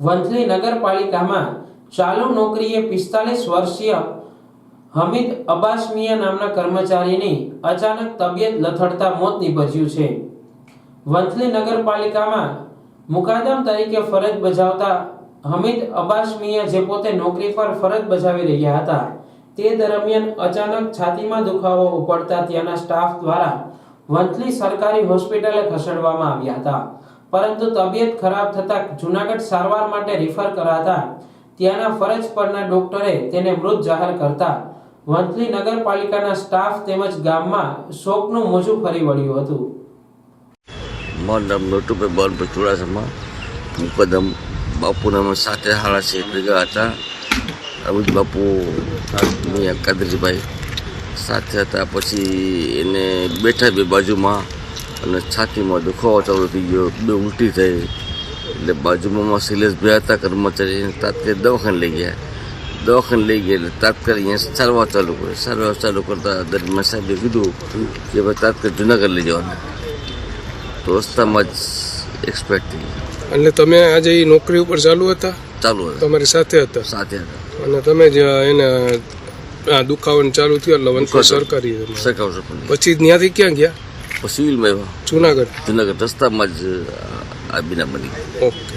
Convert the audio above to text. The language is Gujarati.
વંથલી નગરપાલિકામાં ચાલુ નોકરીએ 45 વર્ષીય હમીદ અબ્બાસ મિયા નામના કર્મચારીની અચાનક તબિયત લથડતા મોત નીપજ્યું છે। વંથલી નગરપાલિકામાં મુકાદમ તરીકે ફરજ બજાવતા હમીદ અબ્બાસ મિયા જે પોતે નોકરી પર ફરજ બજાવી રહ્યા હતા તે દરમિયાન અચાનક છાતીમાં દુખાવો ઉપડતા ત્યાંના સ્ટાફ દ્વારા વંથલી સરકારી હોસ્પિટલે ખસેડવામાં આવ્યા હતા, પરંતુ તબિયત ખરાબ થતા જૂનાગઢ સારવાર માટે રિફર કરાતા ત્યાંના ફરજ પરના ડોક્ટરે તેને મૃત જાહેર કરતા વંથલી નગરપાલિકાના સ્ટાફ તેમજ ગામમાં શોકનું મોજું ફરી વળ્યું હતું। મારું નામ નટુભાઈ બાલભાઈ ચુડાસમા મુકદમ બાપુના સાથે હાડા છે ભેગા હતા। અમિત બાપુ મિયા કાદરીભાઈ સાથે હતા। પછી એને બેઠા બે બાજુમાં અને છાતીમાં દુખાવો ચાલુ થઈ ગયો, બે ઉલટી થઈ એટલે બાજુમાં શૈલેષભાઈ હતા કર્મચારી, તાત્કાલિક દવાખાને લઈ ગયા એટલે તાત્કાલિક અહીંયા સારવાર ચાલુ કરતા દરમિયાન સાહેબે કીધું કે ભાઈ તાત્કાલિક જુનાગઢ લઈ જવાના, તો રસ્તામાં જ એક્સપાયર થઈ ગયા। એટલે તમે આજે એ નોકરી ઉપર ચાલુ હતા? તમારી સાથે હતા? સાથે હતા। અને તમે જ એને દુખાવાનું ચાલુ થયું એટલે વંથલી સરકારી પછી ત્યાંથી ક્યાં ગયા? સિવિલમાં જુનાગઢ રસ્તામાં જ આ બીના બની। ઓકે।